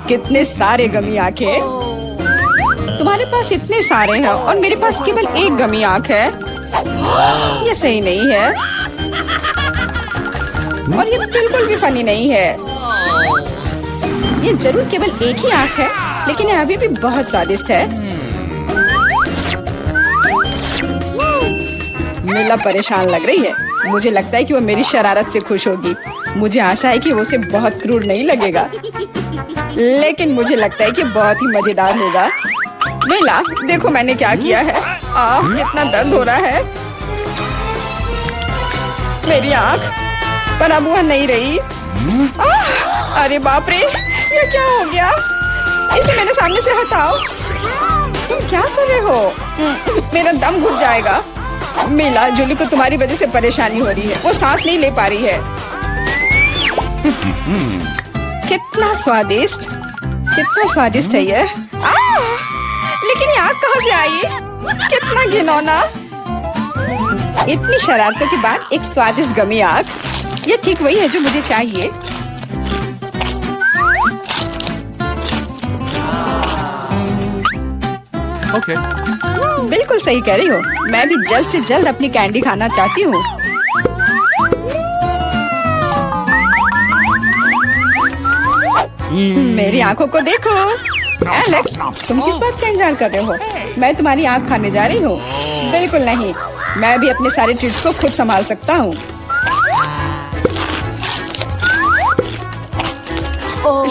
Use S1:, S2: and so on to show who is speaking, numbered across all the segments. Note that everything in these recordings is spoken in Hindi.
S1: कितने सारे गमी आंखें। तुम्हारे पास इतने सारे हैं और मेरे पास केवल एक गमी आंख है। ये सही नहीं है और ये बिल्कुल भी फनी नहीं है। ये जरूर केवल एक ही आंख है, लेकिन ये अभी भी बहुत स्वादिष्ट है। मीला परेशान लग रही है। मुझे लगता है कि वो मेरी शरारत से खुश होगी। मुझे आशा है कि वो उसे बहुत क्रूर नहीं लगेगा, लेकिन मुझे लगता है कि बहुत ही मजेदार होगा। मीला, देखो मैंने क्या किया है। कितना दर्द हो रहा है। मेरी आंख, पर अब वह नहीं रही। अरे बाप रे, ये क्या हो गया? इसे मेरे सामने से हटाओ। तुम क्या कर रहे हो? मेरा दम घुट जाएगा। मीला, जूली को तुम्हारी वजह से परेशानी हो रही है। वो सांस नहीं ले पा रही है। कितना स्वादिष्ट, कितना स्वादिष्ट है ये। लेकिन ये आग कहाँ से आई? कितना घिनौना। इतनी शरारतों के बाद एक स्वादिष्ट गमी आग। ये ठीक वही है जो मुझे चाहिए।
S2: Okay.
S1: बिल्कुल सही कह रही हो। मैं भी जल्द से जल्द अपनी कैंडी खाना चाहती हूँ। मेरी आंखों को देखो। एलेक्स, तुम किस बात का इंतजार कर रहे हो? मैं तुम्हारी आंख खाने जा रही हूँ। बिल्कुल नहीं, मैं भी अपने सारे ट्रीट्स को खुद संभाल सकता हूँ।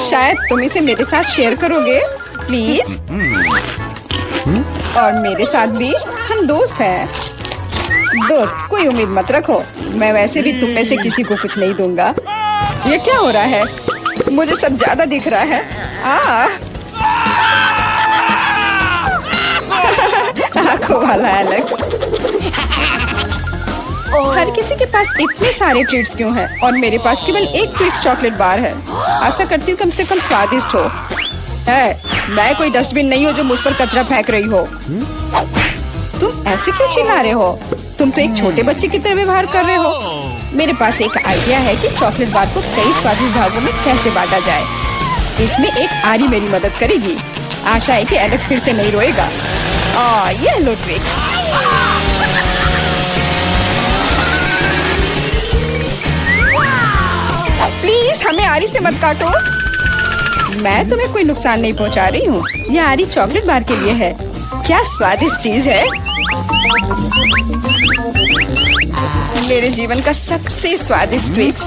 S1: शायद तुम इसे मेरे साथ शेयर करोगे, प्लीज। और मेरे साथ भी, हम दोस्त हैं। दोस्त, कोई उम्मीद मत रखो। मैं वैसे भी तुम में से किसी को कुछ नहीं दूंगा। ये क्या हो रहा है? मुझे सब ज्यादा दिख रहा है। आंखों वाला एलेक्स। हर किसी के पास इतने सारे ट्रीट्स क्यों हैं और मेरे पास केवल एक ट्विक्स चॉकलेट बार है। आशा करती हूँ कम से कम स्वादिष्ट हो। मैं कोई डस्टबिन नहीं हो जो मुझ पर कचरा फेंक रही हो। तुम ऐसे क्यों चिल्ला रहे हो? तुम तो एक छोटे बच्चे की तरह व्यवहार कर रहे हो। मेरे पास एक आइडिया है कि चॉकलेट बार को कई स्वादिष्ट भागों में कैसे बांटा जाए। इसमें एक आरी मेरी मदद करेगी। आशा है कि एलेक्स फिर से नहीं रोएगा। ये लो ट्विक्स। प्लीज हमें आरी से मत काटो। मैं तुम्हें कोई नुकसान नहीं पहुंचा रही हूँ। ये आरी चॉकलेट बार के लिए है। क्या स्वादिष्ट चीज है। मेरे जीवन का सबसे स्वादिष्ट ट्विक्स।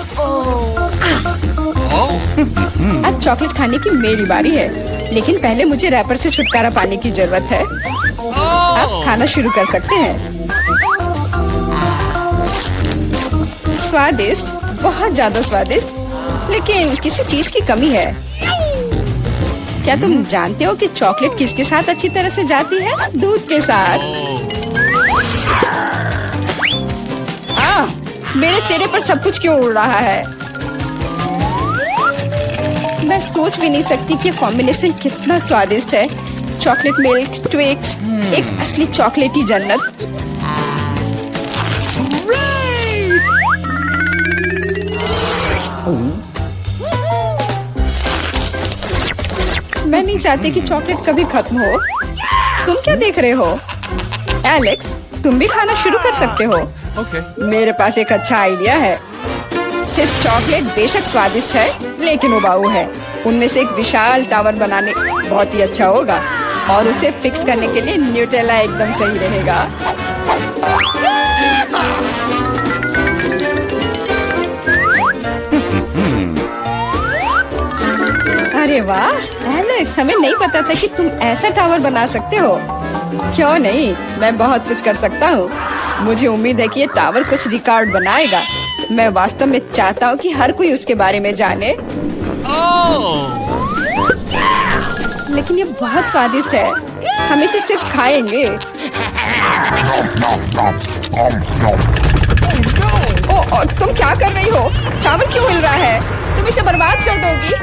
S1: अब चॉकलेट खाने की मेरी बारी है, लेकिन पहले मुझे रैपर से छुटकारा पाने की जरूरत है। अब खाना शुरू कर सकते हैं। स्वादिष्ट, बहुत ज्यादा स्वादिष्ट, लेकिन किसी चीज की कमी है। क्या तुम जानते हो कि चॉकलेट किसके साथ अच्छी तरह से जाती है? दूध के साथ। मेरे चेहरे पर सब कुछ क्यों उड़ रहा है? मैं सोच भी नहीं सकती कि कॉम्बिनेशन कितना स्वादिष्ट है। चॉकलेट मिल्क, ट्विक्स, एक असली चॉकलेटी जन्नत। मैं नहीं चाहती कि चॉकलेट कभी खत्म हो। तुम क्या देख रहे हो? एलेक्स, तुम भी खाना शुरू कर सकते हो।
S2: Okay.
S1: मेरे पास एक अच्छा आइडिया है। सिर्फ चॉकलेट बेशक स्वादिष्ट है, लेकिन उबाऊ है। उनमें से एक विशाल टावर बनाने बहुत ही अच्छा होगा, और उसे फिक्स करने के लिए न्यूटेला एकदम सही रहेगा। अरे वाह एलेक्स, हमें नहीं पता था कि तुम ऐसा टावर बना सकते हो। क्यों नहीं, मैं बहुत कुछ कर सकता हूँ। मुझे उम्मीद है कि ये टावर कुछ रिकॉर्ड बनाएगा। मैं वास्तव में चाहता हूँ कि हर कोई उसके बारे में जाने। लेकिन ये बहुत स्वादिष्ट है। हम इसे सिर्फ खाएंगे। तुम क्या कर रही हो? टावर क्यों हिल रहा है? तुम इसे बर्बाद कर दोगी।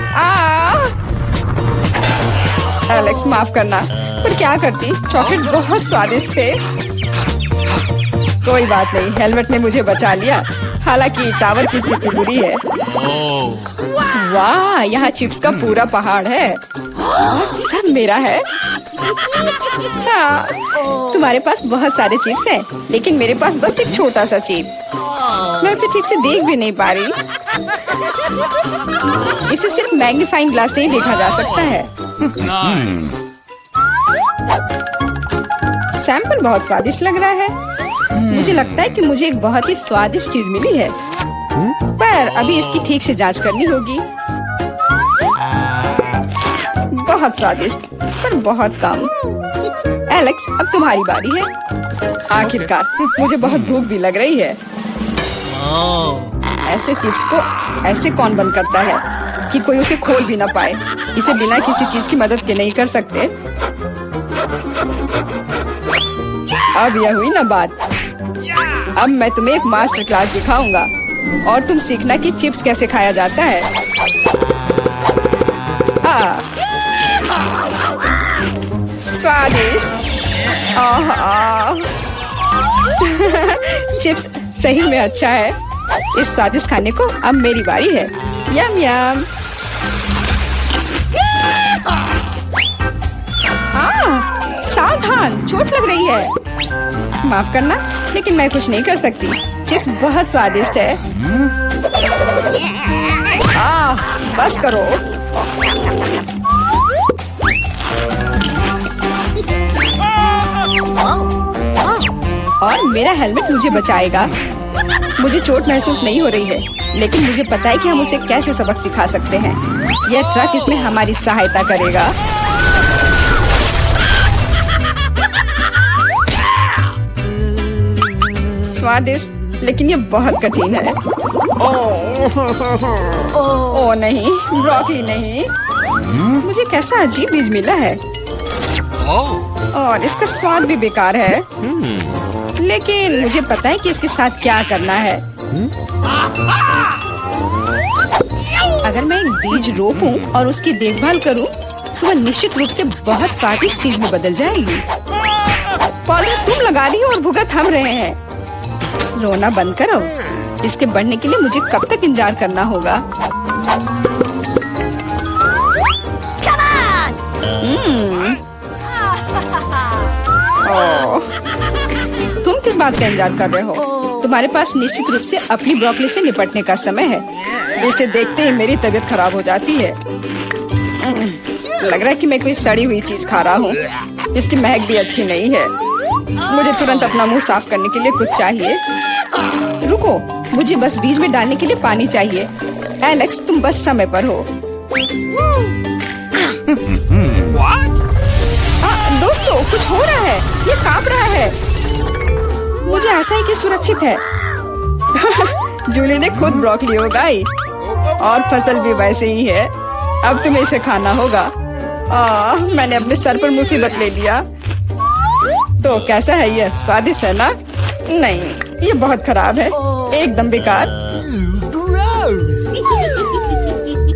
S1: एलेक्स, माफ करना, पर क्या करती? चॉकलेट बहुत स्वादिष्ट थे। कोई बात नहीं, हेलमेट ने मुझे बचा लिया। हालांकि टावर की स्थिति बुरी है। वाह, यहाँ चिप्स का पूरा पहाड़ है और सब मेरा है। हाँ, तुम्हारे पास बहुत सारे चिप्स हैं, लेकिन मेरे पास बस एक छोटा सा चिप। मैं उसे ठीक से देख भी नहीं पा रही। इसे सिर्फ मैग्नीफाइंग ग्लास से ही देखा जा सकता है। सैंपल बहुत स्वादिष्ट लग रहा है। मुझे लगता है कि मुझे एक बहुत ही स्वादिष्ट चीज मिली है, पर अभी इसकी ठीक से जांच करनी होगी। बहुत स्वादिष्ट, पर बहुत कम। एलेक्स, अब तुम्हारी बारी है। आखिरकार मुझे बहुत भूख भी लग रही है। ऐसे चिप्स को ऐसे कौन बंद करता है कि कोई उसे खोल भी ना पाए। इसे बिना किसी चीज की मदद के नहीं कर सकते। अब यह हुई ना बात। अब मैं तुम्हें एक मास्टर क्लास दिखाऊंगा और तुम सीखना कि चिप्स कैसे खाया जाता है। स्वादिष्ट। चिप्स सही में अच्छा है। इस स्वादिष्ट खाने को अब मेरी बारी है। यम यम। सावधान, चोट लग रही है। माफ करना, लेकिन मैं कुछ नहीं कर सकती। चिप्स बहुत स्वादिष्ट है। बस करो। और मेरा हेलमेट मुझे बचाएगा। मुझे चोट महसूस नहीं हो रही है, लेकिन मुझे पता है कि हम उसे कैसे सबक सिखा सकते हैं। यह ट्रक इसमें हमारी सहायता करेगा। स्वादिष्ट, लेकिन ये बहुत कठिन है। ओह नहीं, ब्रोकली नहीं। मुझे कैसा अजीब बीज मिला है और इसका स्वाद भी बेकार है। लेकिन मुझे पता है कि इसके साथ क्या करना है। अगर मैं एक बीज रोपूं और उसकी देखभाल करूं, तो वह निश्चित रूप से बहुत स्वादिष्ट चीज में बदल जाएगी। पौधे तुम लगा रही हो और भुगत हम रहे हैं। रोना बंद करो। इसके बढ़ने के लिए मुझे कब तक इंतजार करना होगा? तुम किस बात का इंतजार कर रहे हो? तुम्हारे पास निश्चित रूप से अपनी ब्रोकली से निपटने का समय है। इसे देखते ही मेरी तबीयत खराब हो जाती है। लग रहा है कि मैं कोई सड़ी हुई चीज खा रहा हूँ। इसकी महक भी अच्छी नहीं है। मुझे तुरंत अपना मुंह साफ करने के लिए कुछ चाहिए। रुको, मुझे बस बीज में डालने के लिए पानी चाहिए। एलेक्स, तुम बस समय पर हो। दोस्तों, कुछ हो रहा है। ये कांप रहा है। मुझे आशा है कि सुरक्षित है। जूली ने खुद ब्रोकली उगाई और फसल भी वैसे ही है। अब तुम्हें इसे खाना होगा। मैंने अपने सर पर मुसीबत ले लिया। तो कैसा है ये? स्वादिष्ट है ना? नहीं, ये बहुत खराब है, एकदम बेकार।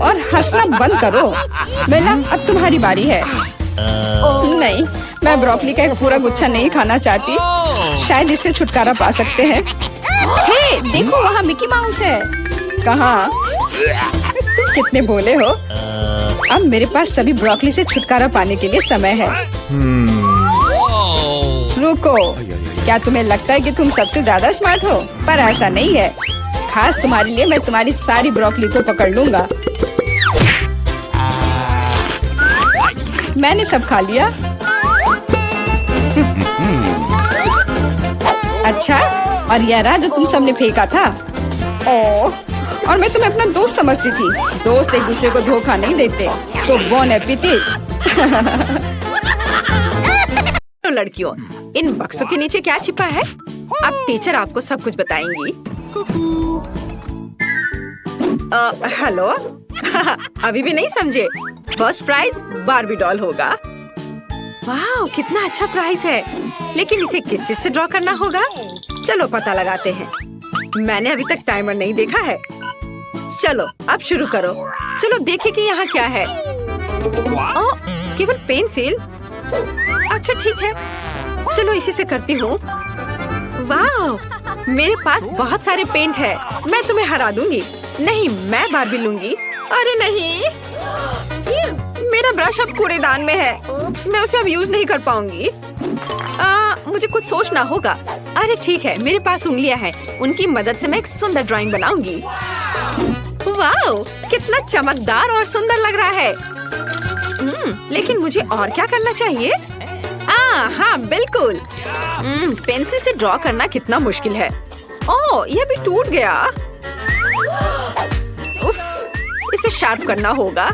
S1: और हंसना बंद करो। बेला, अब तुम्हारी बारी है। नहीं, मैं ब्रोकली का एक पूरा गुच्छा नहीं खाना चाहती। शायद इससे छुटकारा पा सकते हैं। हे, देखो वहाँ मिकी माउस है। कहाँ? तुम कितने भोले हो। अब मेरे पास सभी ब्रोकली से छुटकारा पाने के लिए समय है। रुको, क्या तुम्हें लगता है कि तुम सबसे ज्यादा स्मार्ट हो? पर ऐसा नहीं है। खास तुम्हारे लिए मैं तुम्हारी सारी ब्रोकली को पकड़ लूंगा। मैंने सब खा लिया। अच्छा, और यह रहा जो तुम सबने फेंका था। ओह, और मैं तुम्हें अपना दोस्त समझती थी। दोस्त एक दूसरे को धोखा नहीं देते। तो बोन एपेटिट।
S2: तो लड़कियों, इन बक्सों के नीचे क्या छिपा है? अब टीचर आपको सब कुछ बताएंगी। हेलो। अभी भी नहीं समझे? फर्स्ट प्राइज बार्बी डॉल होगा। वाह, कितना अच्छा प्राइज है। लेकिन इसे किस चीज से ड्रॉ करना होगा? चलो पता लगाते हैं। मैंने अभी तक टाइमर नहीं देखा है। चलो अब शुरू करो। चलो देखें कि यहाँ क्या है। ओह, केवल पेंसिल। अच्छा ठीक है, चलो इसी से करती हूँ। वाह, मेरे पास बहुत सारे पेंट है। मैं तुम्हें हरा दूंगी। नहीं, मैं बार्बी लूंगी। अरे नहीं, ये मेरा ब्रश अब कूड़ेदान में है। मैं उसे अब यूज नहीं कर पाऊंगी। मुझे कुछ सोचना होगा। अरे ठीक है, मेरे पास उंगलियां हैं, उनकी मदद से मैं एक सुंदर ड्राइंग बनाऊंगी। वाओ, कितना चमकदार और सुंदर लग रहा है। लेकिन मुझे और क्या करना चाहिए? हाँ बिल्कुल। पेंसिल से ड्रॉ करना कितना मुश्किल है। ओह, यह भी टूट गया। उफ, इसे शार्प करना होगा।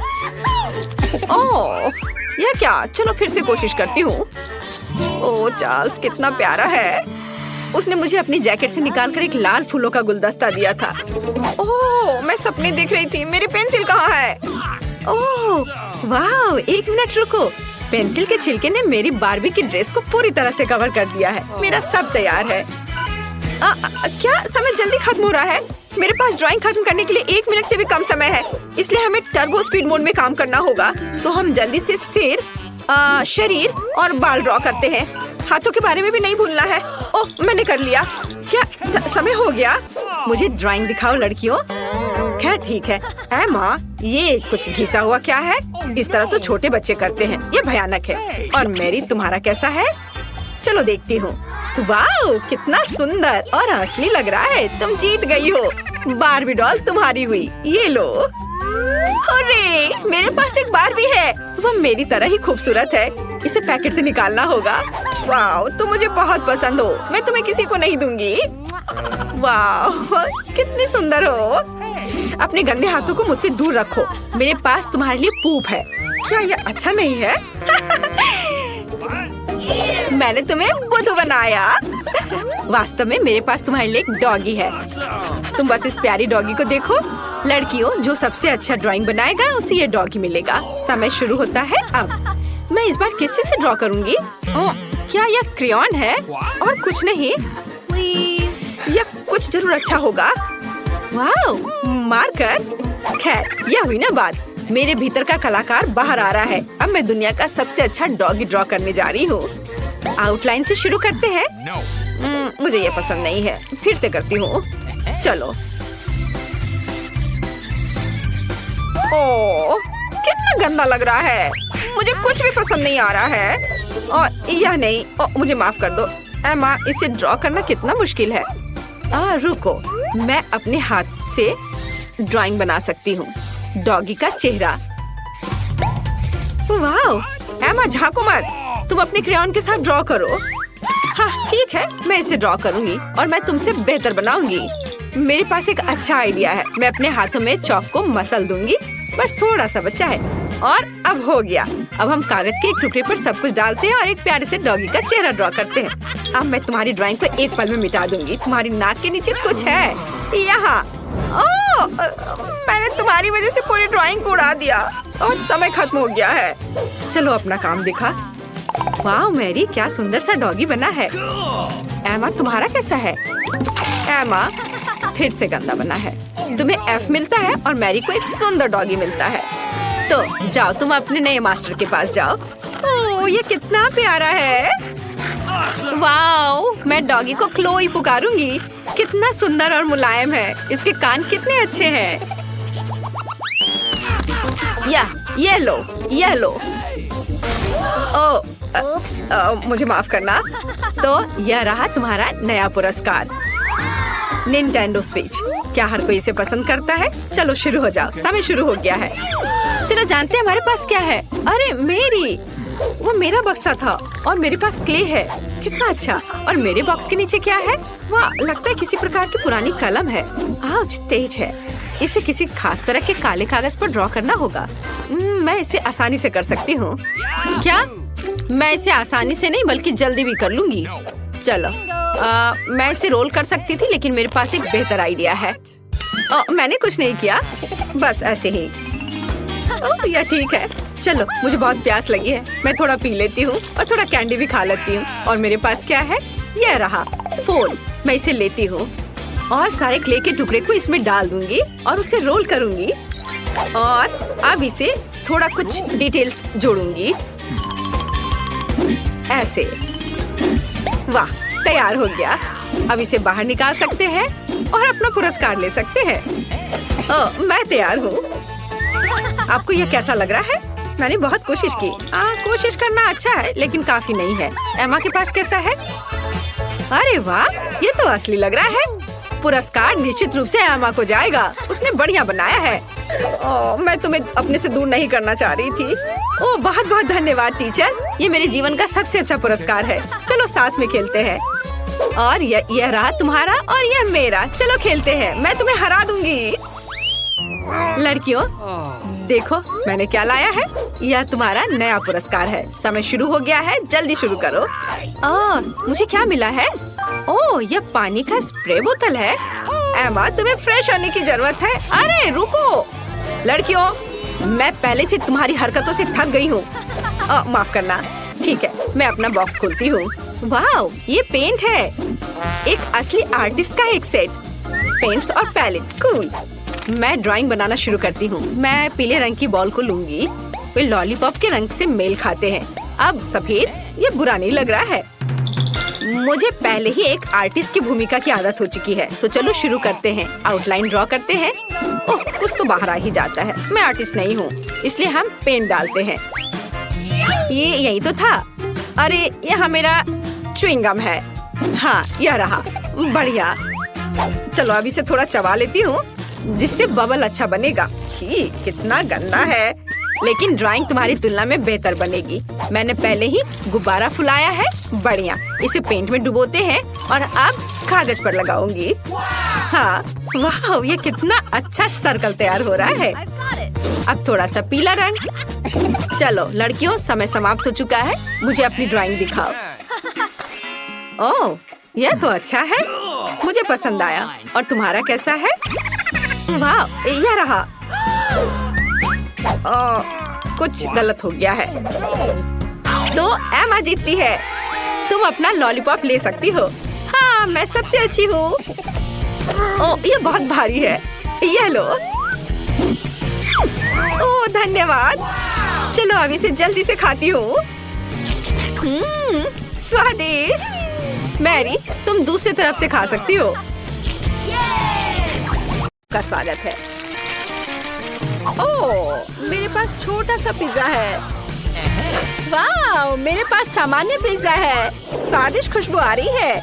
S2: ओह, यह क्या? चलो फिर से कोशिश करती हूँ। ओह चार्ल्स कितना प्यारा है। उसने मुझे अपनी जैकेट से निकालकर एक लाल फूलों का गुलदस्ता दिया था। ओह, मैं सपने देख रही थी। मेरी पेंसिल कहाँ है? ओह वाह, एक मिनट रुको। पेंसिल के छिलके ने मेरी बार्बी की ड्रेस को पूरी तरह से कवर कर दिया है। मेरा सब तैयार है। क्या समय जल्दी खत्म हो रहा है? मेरे पास ड्राइंग खत्म करने के लिए 1 मिनट से भी कम समय है, इसलिए हमें टर्बो स्पीड मोड में काम करना होगा। तो हम जल्दी से सिर, शरीर और बाल ड्रॉ करते हैं। हाथों के बारे में भी नहीं भूलना है। ओह, मैंने कर लिया। क्या समय हो गया? मुझे ड्राइंग दिखाओ लड़कियों। खैर ठीक है। एमा, ये कुछ घिसा हुआ क्या है? इस तरह तो छोटे बच्चे करते हैं, ये भयानक है। और मेरी, तुम्हारा कैसा है? चलो देखती हूँ। वाओ, कितना सुंदर और असली लग रहा है। तुम जीत गई हो। बार्बी डॉल तुम्हारी हुई। ये लो। अरे, मेरे पास एक बार्बी है। वो मेरी तरह ही खूबसूरत है। इसे पैकेट से निकालना होगा। वाओ, तुम मुझे बहुत पसंद हो। मैं तुम्हें किसी को नहीं दूंगी। वाओ, कितनी सुंदर हो। अपने गंदे हाथों को मुझसे दूर रखो। मेरे पास तुम्हारे लिए पूप है। क्या यह अच्छा नहीं है? मैंने तुम्हें बुद्धू बनाया। वास्तव में मेरे पास तुम्हारे लिए एक डॉगी है। तुम बस इस प्यारी डॉगी को देखो। लड़कियों, जो सबसे अच्छा ड्राइंग बनाएगा उसे ये डॉगी मिलेगा। समय शुरू होता है अब। मैं इस बार किस चीज से ड्रॉ करूंगी? क्या यह क्रेयॉन है और कुछ नहीं? यह कुछ जरूर अच्छा होगा। Wow, marker. खैर, यह हुई ना बात। मेरे भीतर का कलाकार बाहर आ रहा है। अब मैं दुनिया का सबसे अच्छा डॉगी ड्रॉ करने जा रही हूँ। आउटलाइन से शुरू करते हैं। मुझे ये पसंद नहीं है, फिर से करती हूँ। चलो। ओह, कितना गंदा लग रहा है। मुझे कुछ भी पसंद नहीं आ रहा है। और यह नहीं। मुझे माफ कर दो एमा, इसे ड्रॉ करना कितना मुश्किल है। रुको, मैं अपने हाथ से ड्राइंग बना सकती हूँ। डॉगी का चेहरा। वाओ, एमा झांको मत। तुम अपने क्रेयॉन के साथ ड्रॉ करो। हाँ ठीक है, मैं इसे ड्रॉ करूंगी और मैं तुमसे बेहतर बनाऊंगी। मेरे पास एक अच्छा आइडिया है। मैं अपने हाथों में चॉक को मसल दूंगी। बस थोड़ा सा बचा है और अब हो गया। अब हम कागज के एक टुकड़े पर सब कुछ डालते हैं और एक प्यारे से डॉगी का चेहरा ड्रॉ करते हैं। अब मैं तुम्हारी ड्राइंग को एक पल में मिटा दूंगी। तुम्हारी नाक के नीचे कुछ है यहाँ। ओह, मैंने तुम्हारी वजह से पूरी ड्राइंग को उड़ा दिया और समय खत्म हो गया है। चलो अपना काम दिखा। वाह मैरी, क्या सुंदर सा डॉगी बना है। एमा, तुम्हारा कैसा है? एमा, फिर से गंदा बना है। तुम्हें F मिलता है और मैरी को एक सुंदर डॉगी मिलता है। तो जाओ, तुम अपने नए मास्टर के पास जाओ। ओह, ये कितना प्यारा है। वाओ, मैं डॉगी को क्लोई पुकारूंगी। कितना सुंदर और मुलायम है। इसके कान कितने अच्छे हैं। ये लो, ये लो। मुझे माफ करना। तो यह रहा तुम्हारा नया पुरस्कार, निंटेंडो स्विच। क्या हर कोई इसे पसंद करता है? चलो शुरू हो जाओ, समय शुरू हो गया है। चलो जानते हैं हमारे पास क्या है। अरे मेरी, वो मेरा बक्सा था और मेरे पास क्ले है। कितना अच्छा। और मेरे बॉक्स के नीचे क्या है? वाह, लगता है किसी प्रकार की पुरानी कलम है। आउच, तेज है। इसे किसी खास तरह के काले कागज पर ड्रॉ करना होगा। मैं इसे आसानी से कर सकती हूँ। क्या? मैं इसे आसानी से नहीं बल्कि जल्दी भी कर लूंगी। चलो, मैं इसे रोल कर सकती थी, लेकिन मेरे पास एक बेहतर आइडिया है। मैंने कुछ नहीं किया, बस ऐसे ही। यह ठीक है। चलो, मुझे बहुत प्यास लगी है। मैं थोड़ा पी लेती हूँ और थोड़ा कैंडी भी खा लेती हूँ। और मेरे पास क्या है? यह रहा फोन। मैं इसे लेती हूँ और सारे क्ले के टुकड़े को इसमें डाल दूंगी और उसे रोल करूंगी। और अब इसे थोड़ा कुछ डिटेल्स जोड़ूंगी, ऐसे। वाह, तैयार हो गया। अब इसे बाहर निकाल सकते हैं और अपना पुरस्कार ले सकते हैं। मैं तैयार हूँ। आपको यह कैसा लग रहा है? मैंने बहुत कोशिश की। कोशिश करना अच्छा है लेकिन काफी नहीं है। एमा के पास कैसा है? अरे वाह, ये तो असली लग रहा है। पुरस्कार निश्चित रूप से एमा को जाएगा। उसने बढ़िया बनाया है। मैं तुम्हें अपने से दूर नहीं करना चाह रही थी। ओह, बहुत बहुत धन्यवाद टीचर। ये मेरे जीवन का सबसे अच्छा पुरस्कार है। चलो साथ में खेलते हैं। और यह रहा तुम्हारा और यह मेरा। चलो खेलते हैं, मैं तुम्हें हरा दूंगी। लड़कियों, देखो मैंने क्या लाया है। यह तुम्हारा नया पुरस्कार है। समय शुरू हो गया है, जल्दी शुरू करो। मुझे क्या मिला है? ओह, यह पानी का स्प्रे बोतल है। एमा, तुम्हें फ्रेश होने की जरूरत है। अरे रुको लड़कियों, मैं पहले से तुम्हारी हरकतों से थक गई हूँ। माफ करना। ठीक है, मैं अपना बॉक्स खोलती हूँ। वाह, ये पेंट है। एक असली आर्टिस्ट का एक सेट। पेंट्स और पैलेट, कूल। मैं ड्राइंग बनाना शुरू करती हूँ। मैं पीले रंग की बॉल को लूंगी। वे लॉलीपॉप के रंग से मेल खाते हैं। अब सफेद, ये बुरा नहीं लग रहा है। मुझे पहले ही एक आर्टिस्ट की भूमिका की आदत हो चुकी है। तो चलो शुरू करते हैं। आउटलाइन ड्रॉ करते हैं। ओह, कुछ तो बाहर आ ही जाता है। मैं आर्टिस्ट नहीं हूँ, इसलिए हम पेंट डालते हैं। ये यही तो था। अरे, यहाँ मेरा च्युइंगम है। हाँ, यह रहा। बढ़िया। चलो अब इसे थोड़ा चबा लेती हूँ, जिससे बबल अच्छा बनेगा। छी, कितना गंदा है। लेकिन ड्राइंग तुम्हारी तुलना में बेहतर बनेगी। मैंने पहले ही गुब्बारा फुलाया है। बढ़िया। इसे पेंट में डुबोते हैं और अब कागज पर लगाऊंगी। हाँ, वाह, ये कितना अच्छा सर्कल तैयार हो रहा है। अब थोड़ा सा पीला रंग। चलो लड़कियों, समय समाप्त हो चुका है। मुझे अपनी ड्राइंग दिखाओ। ओह, यह तो अच्छा है। मुझे पसंद आया। और तुम्हारा कैसा है? वाह, यह रहा। कुछ गलत हो गया है। तो एमा जीतती है। तुम अपना लॉलीपॉप ले सकती हो। हाँ, मैं सबसे अच्छी हूँ। ओह, ये बहुत भारी है। ये लो। ओह, धन्यवाद। चलो अब इसे जल्दी से खाती हूँ। स्वादिष्ट। मैरी, तुम दूसरी तरफ से खा सकती हो। का स्वागत है। ओह, मेरे पास छोटा सा पिज्जा है। वाह, मेरे पास सामान्य पिज्जा है। स्वादिष्ट खुशबू आ रही है।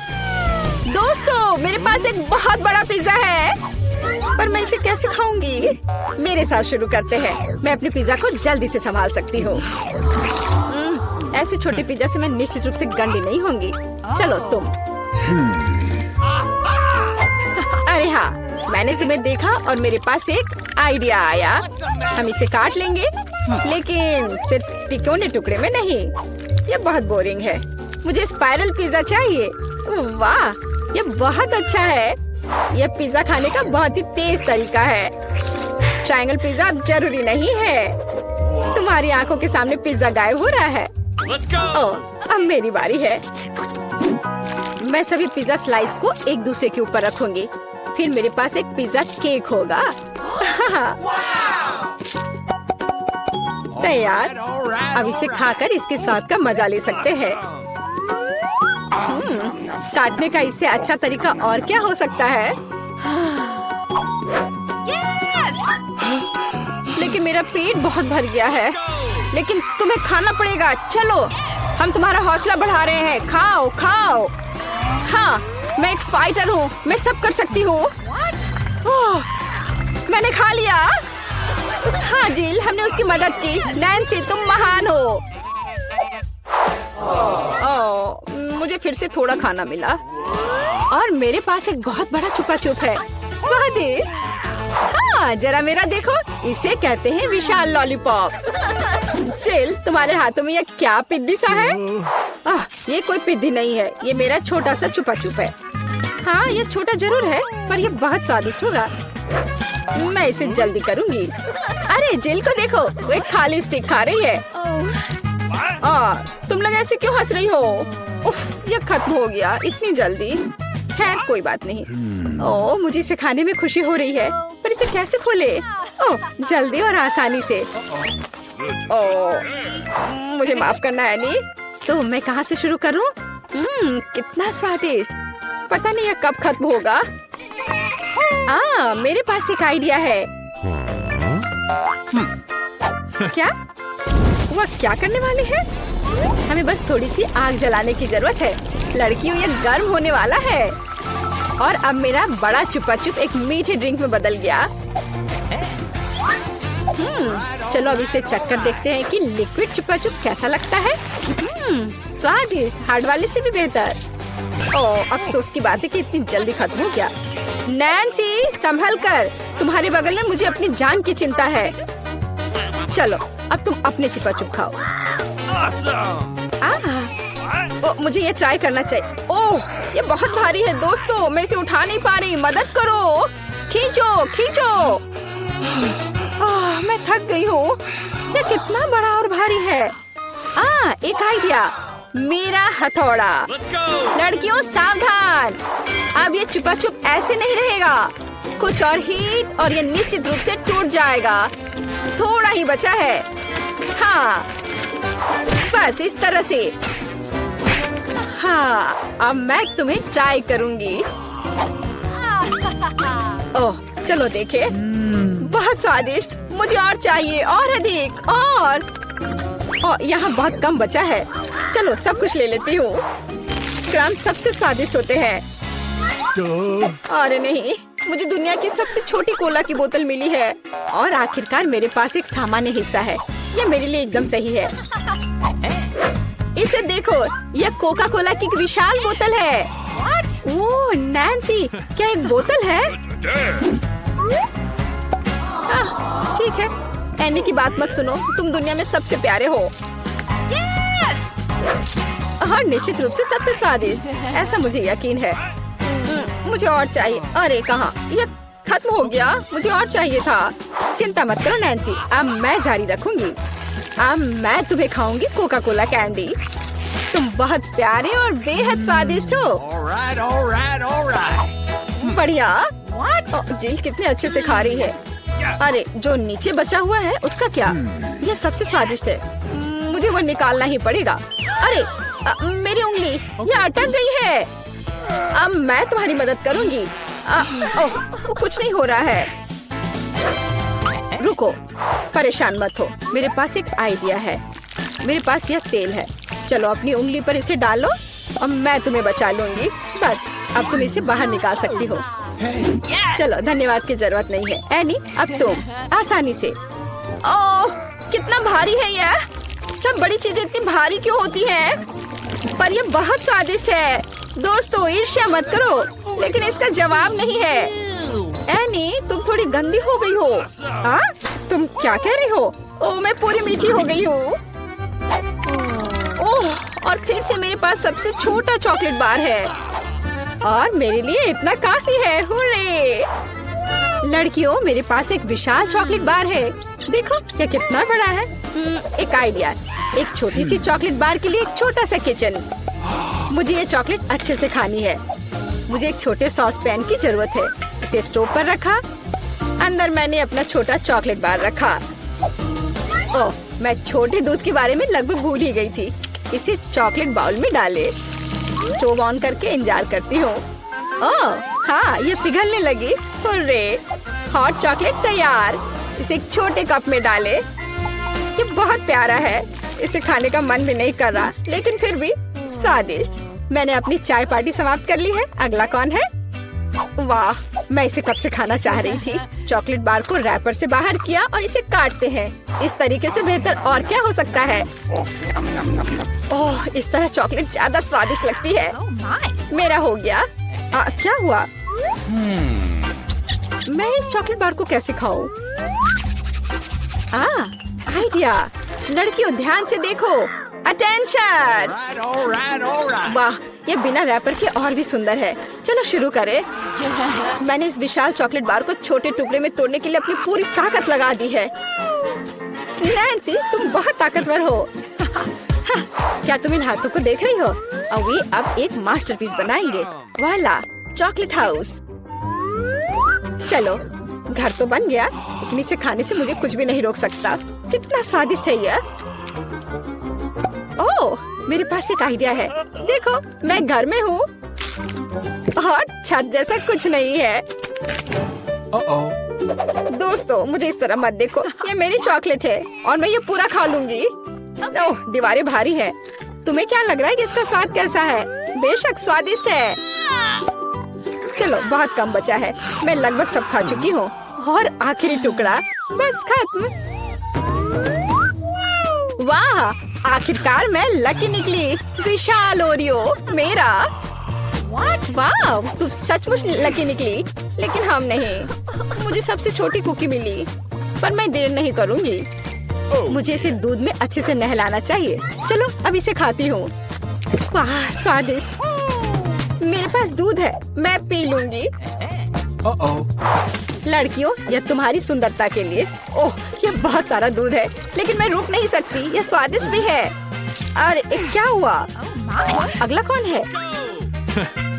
S2: दोस्तों, मेरे पास एक बहुत बड़ा पिज्जा है, पर मैं इसे कैसे खाऊंगी? मेरे साथ शुरू करते हैं। मैं अपने पिज्जा को जल्दी से संभाल सकती हूँ। ऐसे छोटे पिज्जा से मैं निश्चित रूप से गंदी नहीं होंगी। चलो तुम। अरे हाँ, मैंने तुम्हें देखा और मेरे पास एक आइडिया आया। हम इसे काट लेंगे, लेकिन सिर्फ तिकोने टुकड़े में नहीं। ये बहुत बोरिंग है। मुझे स्पाइरल पिज्जा चाहिए। वाह, ये बहुत अच्छा है। यह पिज्जा खाने का बहुत ही तेज तरीका है। ट्रायंगल पिज्जा अब जरूरी नहीं है। तुम्हारी आंखों के सामने पिज्जा गायब हो रहा है। ओह, अब मेरी बारी है। मैं सभी पिज्जा स्लाइस को एक दूसरे के ऊपर रखूंगी। फिर मेरे पास एक पिज्जा केक होगा। तैयार। अब इसे खाकर इसके स्वाद का मजा ले सकते हैं। काटने का इससे अच्छा तरीका और क्या हो सकता है? लेकिन मेरा पेट बहुत भर गया है। लेकिन तुम्हें खाना पड़ेगा। चलो, हम तुम्हारा हौसला बढ़ा रहे हैं। खाओ खाओ। हाँ, मैं एक फाइटर हूँ। मैं सब कर सकती हूँ। मैंने खा लिया। हाँ जिल, हमने उसकी मदद की। नैन्सी, तुम महान हो। मुझे फिर से थोड़ा खाना मिला और मेरे पास एक बहुत बड़ा छुपा छुप है। स्वादिष्ट। हाँ, जरा मेरा देखो। इसे कहते हैं विशाल लॉलीपॉप। जिल, तुम्हारे हाथों में यह क्या पिद्दी सा है? ये कोई पिद्दी नहीं है। ये मेरा छोटा सा छुपा छुप है। हाँ, ये छोटा जरूर है, पर ये बहुत स्वादिष्ट होगा। मैं इसे जल्दी करूंगी। अरे जिल को देखो, वो एक खाली स्टिक खा रही है। तुम लोग ऐसे क्यों हंस रही हो? उफ, ये खत्म हो गया इतनी जल्दी। खैर कोई बात नहीं। मुझे इसे खाने में खुशी हो रही है, पर इसे कैसे खोले? जल्दी और आसानी से। मुझे माफ करना एनी। तो मैं कहाँ से शुरू करूँ? कितना स्वादिष्ट। पता नहीं यह कब खत्म होगा। मेरे पास एक आइडिया है। क्या? वह क्या करने वाली है? हमें बस थोड़ी सी आग जलाने की जरूरत है। लड़कियों, ये गर्म होने वाला है। और अब मेरा बड़ा चुपा चुप एक मीठे ड्रिंक में बदल गया। चलो अब इसे चक्कर देखते हैं कि लिक्विड चुपा चुप कैसा लगता है। स्वादिष्ट, हार्ड वाले से भी बेहतर। ओह, अफसोस की बात है कि इतनी जल्दी खत्म हो गया। नैन्सी, संभल कर, तुम्हारे बगल में मुझे अपनी जान की चिंता है। चलो अब तुम अपने चुपा चुप खाओ। मुझे ये ट्राई करना चाहिए। ओह, ये बहुत भारी है दोस्तों, मैं इसे उठा नहीं पा रही, मदद करो। खींचो खींचो। मैं थक गई हूँ। ये कितना बड़ा और भारी है। एक आइडिया, मेरा हथौड़ा। लड़कियों सावधान, अब ये चुपा चुप ऐसे नहीं रहेगा। कुछ और हीट और ये निश्चित रूप से टूट जाएगा। थोड़ा ही बचा है। हाँ, बस इस तरह से। हाँ, अब मैं तुम्हें ट्राई करूंगी। ओह, चलो देखे। बहुत स्वादिष्ट, मुझे और चाहिए, और अधिक, और यहाँ बहुत कम बचा है। चलो सब कुछ ले लेती हूँ। क्रम सबसे स्वादिष्ट होते हैं। अरे नहीं, मुझे दुनिया की सबसे छोटी कोला की बोतल मिली है। और आखिरकार मेरे पास एक सामान्य हिस्सा है। यह मेरे लिए एकदम सही है। इसे देखो, यह कोका कोला की एक विशाल बोतल है। ओह नैन्सी, क्या एक बोतल है? ठीक है, एनी की बात मत सुनो, तुम दुनिया में सबसे प्यारे हो। और निश्चित रूप से सबसे स्वादिष्ट, ऐसा मुझे यकीन है। मुझे और चाहिए। अरे कहाँ, यह खत्म हो गया, मुझे और चाहिए था। चिंता मत करो नैन्सी, अब मैं जारी रखूंगी। अब मैं तुम्हें खाऊंगी कोका कोला कैंडी। तुम बहुत प्यारे और बेहद स्वादिष्ट हो। बढ़िया। जिल कितने अच्छे से खा रही है। अरे जो नीचे बचा हुआ है उसका क्या? यह सबसे स्वादिष्ट है, मुझे वो निकालना ही पड़ेगा। अरे मेरी उंगली, यह अटक गई है। अब मैं तुम्हारी मदद करूंगी। कुछ नहीं हो रहा है। रुको, परेशान मत हो, मेरे पास एक आइडिया है। मेरे पास यह तेल है। चलो अपनी उंगली पर इसे डालो और मैं तुम्हें बचा लूंगी। बस अब तुम इसे बाहर निकाल सकती हो। चलो, धन्यवाद की जरूरत नहीं है। एनी, अब तुम आसानी से। ओह, कितना भारी है यह। सब बड़ी चीजें इतनी भारी क्यों होती हैं? पर यह बहुत स्वादिष्ट है। दोस्तों, ईर्ष्या मत करो, लेकिन इसका जवाब नहीं है। एनी, तुम थोड़ी गंदी हो गई हो। तुम क्या कह रही हो? ओह, मैं पूरी मीठी हो गई हूँ। ओह, और फिर से मेरे पास सबसे छोटा चॉकलेट बार है और मेरे लिए इतना काफी है। हुर्रे! लड़कियों, मेरे पास एक विशाल चॉकलेट बार है। देखो ये कितना बड़ा है। एक आइडिया, एक छोटी सी चॉकलेट बार के लिए एक छोटा सा किचन। मुझे ये चॉकलेट अच्छे से खानी है। मुझे एक छोटे सॉस पैन की जरूरत है। इसे स्टोव पर रखा, अंदर मैंने अपना छोटा चॉकलेट बार रखा। ओह, मैं छोटे दूध के बारे में लगभग भूल ही गई थी। इसे चॉकलेट बाउल में डाले। स्टोव ऑन करके इंतजार करती हूँ। ओह हाँ, ये पिघलने लगी। हुर्रे! हॉट चॉकलेट तैयार। इसे एक छोटे कप में डाले। ये बहुत प्यारा है, इसे खाने का मन भी नहीं कर रहा, लेकिन फिर भी स्वादिष्ट। मैंने अपनी चाय पार्टी समाप्त कर ली है। अगला कौन है? वाह, मैं इसे कब से खाना चाह रही थी। चॉकलेट बार को रैपर से बाहर किया और इसे काटते हैं। इस तरीके से बेहतर और क्या हो सकता है? ओह, इस तरह चॉकलेट ज्यादा स्वादिष्ट लगती है। मेरा हो गया। क्या हुआ? मैं इस चॉकलेट बार को कैसे खाऊं? आइडिया। लड़कियों ध्यान से देखो। अटेंशन। वाह, ये बिना रैपर के और भी सुंदर है। चलो शुरू करें। मैंने इस विशाल चॉकलेट बार को छोटे टुकड़े में तोड़ने के लिए अपनी पूरी ताकत लगा दी है। नैन्सी, तुम बहुत ताकतवर हो। क्या तुम इन हाथों को देख रही हो? वे अब एक मास्टरपीस बनाएंगे। वाला, चॉकलेट हाउस। चलो, घर तो बन गया, लेकिन इसे खाने से मुझे कुछ भी नहीं रोक सकता। कितना स्वादिष्ट है यह। ओह, मेरे पास एक आइडिया है। देखो, मैं घर में हूँ और छत जैसा कुछ नहीं है।
S1: दोस्तों मुझे इस तरह मत देखो, ये मेरी चॉकलेट है और मैं ये पूरा खा लूंगी। ओह, दीवारें भारी है। तुम्हें क्या लग रहा है कि इसका स्वाद कैसा है? बेशक स्वादिष्ट है। चलो बहुत कम बचा है, मैं लगभग सब खा चुकी हूँ। और आखिरी टुकड़ा, बस खत्म। वाह, आखिरकार मैं लकी निकली। विशाल ओरियो मेरा। वाह, तुम सचमुच लकी निकली। लेकिन हम नहीं, मुझे सबसे छोटी कुकी मिली। पर मैं देर नहीं करूंगी, मुझे इसे दूध में अच्छे से नहलाना चाहिए। चलो अब इसे खाती हूँ। वाह स्वादिष्ट। मेरे पास दूध है, मैं पी लूंगी। लड़कियों, यह तुम्हारी सुंदरता के लिए। ओह, ये बहुत सारा दूध है, लेकिन मैं रुक नहीं सकती। यह स्वादिष्ट भी है। अरे क्या हुआ? अगला कौन है?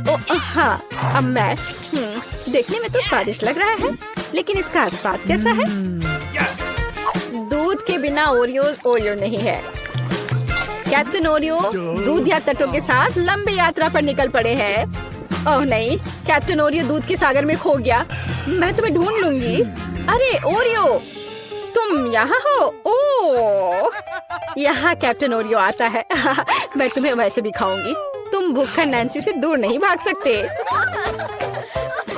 S1: ओह हाँ, अब मैं। देखने में तो स्वादिष्ट लग रहा है, लेकिन इसका स्वाद कैसा है? दूध के बिना ओरियो नहीं है। कैप्टन ओरियो दूध या तटों के साथ लंबी यात्रा पर निकल पड़े हैं। ओह नहीं, कैप्टन ओरियो दूध के सागर में खो गया। मैं तुम्हें ढूंढ लूंगी। अरे ओरियो, तुम यहाँ हो? ओह, यहाँ कैप्टन ओरियो आता है। मैं तुम्हें वैसे भी खाऊंगी। तुम भूखा नैन्सी से दूर नहीं भाग सकते।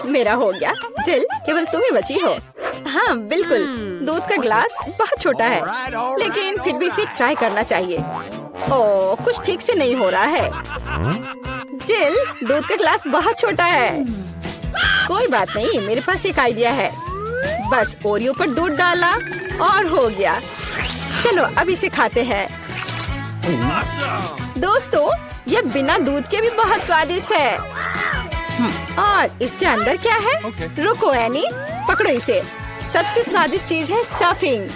S1: मेरा हो गया। जिल, केवल तुम ही बची हो। हाँ बिल्कुल, दूध का ग्लास बहुत छोटा है, लेकिन फिर भी इसे ट्राई करना चाहिए। ओह, कुछ ठीक से नहीं हो रहा है। जिल, दूध का ग्लास बहुत छोटा है। कोई बात नहीं, मेरे पास एक आइडिया है। बस ओरियो पर दूध डाला और हो गया। चलो अब इसे खाते हैं। दोस्तों, ये बिना दूध के भी बहुत स्वादिष्ट है। और इसके अंदर क्या है? रुको एनी, पकड़ो इसे। सबसे स्वादिष्ट चीज है स्टफिंग,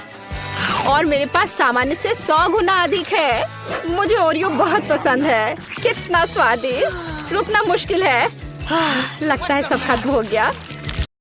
S1: और मेरे पास सामान्य से 100 गुना अधिक है। मुझे ओरियो बहुत पसंद है। कितना स्वादिष्ट, रुकना मुश्किल है। लगता है सब खत्म हो गया।